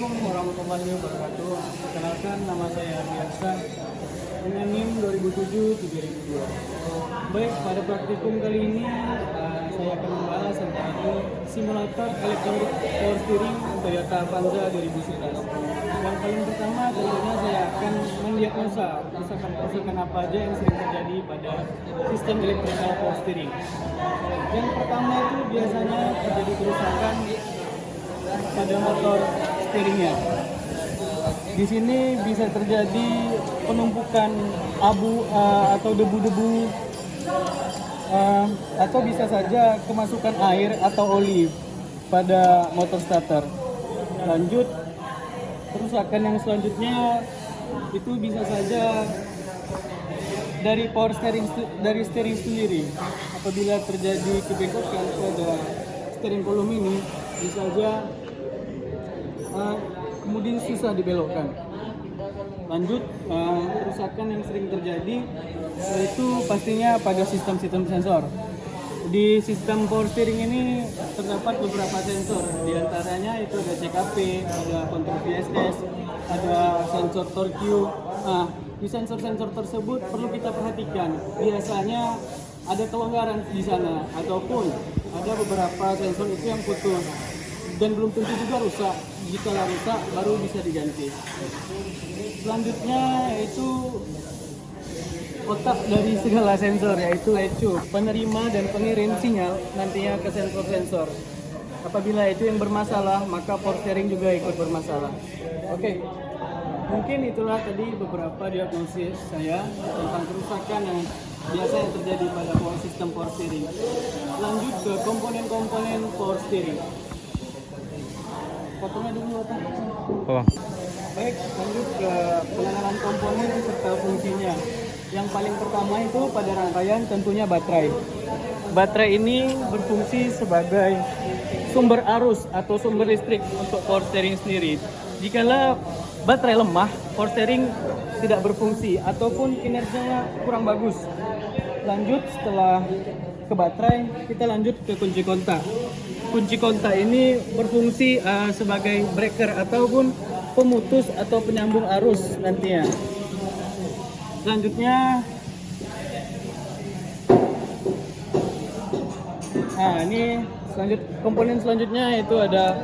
Assalamualaikum warahmatullahi wabarakatuh. Perkenalkan, nama saya Ardiansa dengan NIM 2007-3002. Baik, pada praktikum kali ini saya akan membahas tentang simulator elektronik power steering Toyota Avanza 2011. Yang paling pertama tentunya saya akan mendiagnosa kerusakan apa aja yang sering terjadi pada sistem electrical power steering. Yang pertama itu biasanya terjadi kerusakan pada motor steeringnya. Di sini bisa terjadi penumpukan abu atau debu-debu atau bisa saja kemasukan air atau oli pada motor starter. Lanjut, kerusakan yang selanjutnya itu bisa saja dari power steering dari steering sendiri. Apabila terjadi kebengkakan pada steering column ini, bisa saja kemudian susah dibelokkan. Lanjut, kerusakan yang sering terjadi yaitu pastinya pada sistem-sistem sensor. Di sistem power steering ini terdapat beberapa sensor, di antaranya itu ada CKP, ada kontrol VSS, ada sensor torque. Di sensor-sensor tersebut perlu kita perhatikan. Biasanya ada kelonggaran di sana ataupun ada beberapa sensor itu yang putus dan belum tentu juga rusak. Jika rusak baru bisa diganti. Selanjutnya yaitu otak dari segala sensor, yaitu ECU, penerima dan pengirim sinyal nantinya ke sensor-sensor. Apabila itu yang bermasalah, maka power steering juga ikut bermasalah. Oke, mungkin itulah tadi beberapa diagnosis saya tentang kerusakan yang biasa yang terjadi pada sistem power steering. Lanjut ke komponen-komponen power steering. Fotonya dulu apa? Baik, lanjut ke pengenalan komponen serta fungsinya. Yang paling pertama itu pada rangkaian tentunya baterai. Baterai ini berfungsi sebagai sumber arus atau sumber listrik untuk power steering sendiri. Jikalau baterai lemah, power steering tidak berfungsi ataupun kinerjanya kurang bagus. Lanjut, setelah ke baterai, kita lanjut ke kunci kontak. Kunci kontak ini berfungsi sebagai breaker ataupun pemutus atau penyambung arus nantinya. Selanjutnya, ini komponen selanjutnya itu ada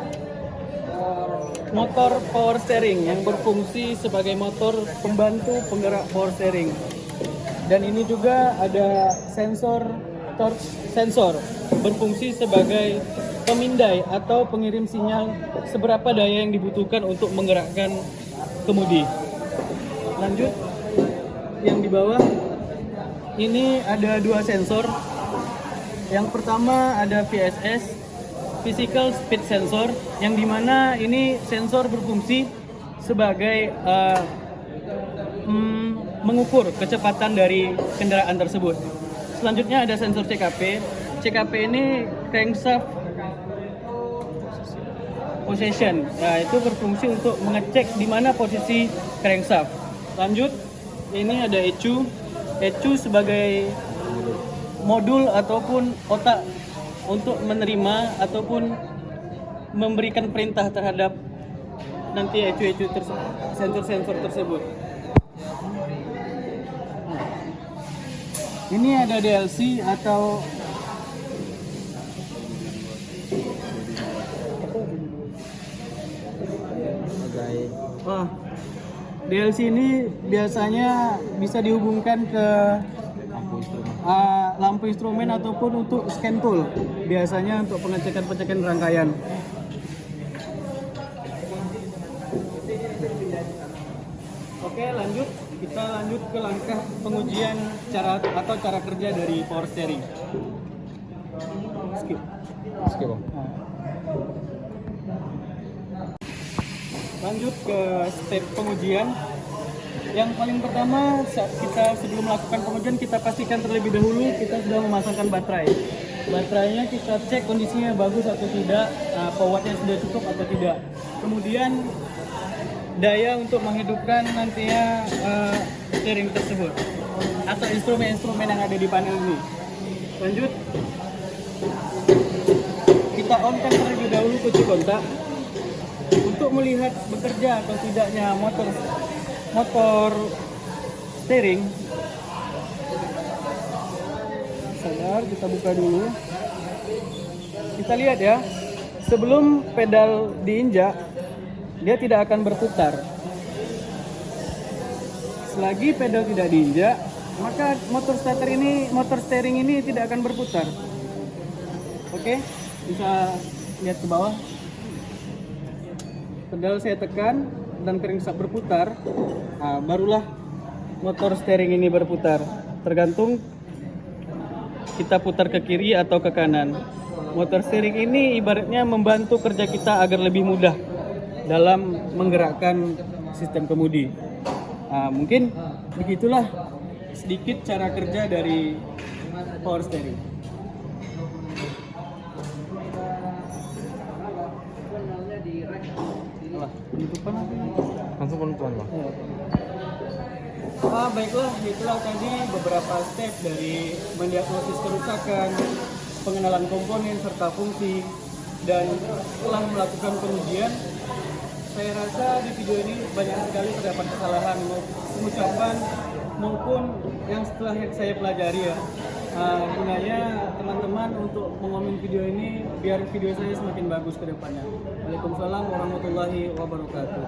motor power steering yang berfungsi sebagai motor pembantu penggerak power steering. Dan ini juga ada torque sensor berfungsi sebagai pemindai atau pengirim sinyal seberapa daya yang dibutuhkan untuk menggerakkan kemudi. Lanjut, yang di bawah ini ada dua sensor. Yang pertama ada VSS, Physical Speed Sensor, yang dimana ini sensor berfungsi sebagai mengukur kecepatan dari kendaraan tersebut. Selanjutnya ada sensor CKP. CKP ini crankshaft position. Nah, itu berfungsi untuk mengecek di mana posisi crankshaft. Lanjut, ini ada ECU. ECU sebagai modul ataupun otak untuk menerima ataupun memberikan perintah terhadap nanti ECU sensor-sensor tersebut. Ini ada DLC atau DLC ini biasanya bisa dihubungkan ke lampu instrumen ataupun untuk scan tool, biasanya untuk pengecekan rangkaian. Oke, lanjut. Kita lanjut ke langkah pengujian cara kerja dari power steering. Skip. Bang. Lanjut ke step pengujian. Yang paling pertama, sebelum melakukan pengujian, kita pastikan terlebih dahulu kita sudah memasangkan baterai. Baterainya kita cek kondisinya bagus atau tidak, powernya sudah cukup atau tidak. Kemudian daya untuk menghidupkan nantinya steering tersebut atau instrumen-instrumen yang ada di panel ini. Lanjut, kita on kan terlebih dahulu kunci kontak. untuk melihat bekerja atau tidaknya motor steering, sabar, kita buka dulu. Kita lihat ya, sebelum pedal diinjak, dia tidak akan berputar. Selagi pedal tidak diinjak, maka motor steering ini tidak akan berputar. Oke, bisa lihat ke bawah. Pedal saya tekan dan crankshaft berputar, nah, barulah motor steering ini berputar. Tergantung kita putar ke kiri atau ke kanan. Motor steering ini ibaratnya membantu kerja kita agar lebih mudah dalam menggerakkan sistem kemudi. Nah, mungkin begitulah sedikit cara kerja dari power steering. Penutupan apa? Langsung penutupan Bang. Baiklah, itulah tadi beberapa step dari mendiagnosis kerusakan, pengenalan komponen serta fungsi, dan setelah melakukan pengujian, saya rasa di video ini banyak sekali terdapat kesalahan pengucapan maupun yang setelah saya pelajari ya. Gunanya teman-teman untuk mengomen video ini biar video saya semakin bagus ke depannya. Waalaikumsalam warahmatullahi wabarakatuh.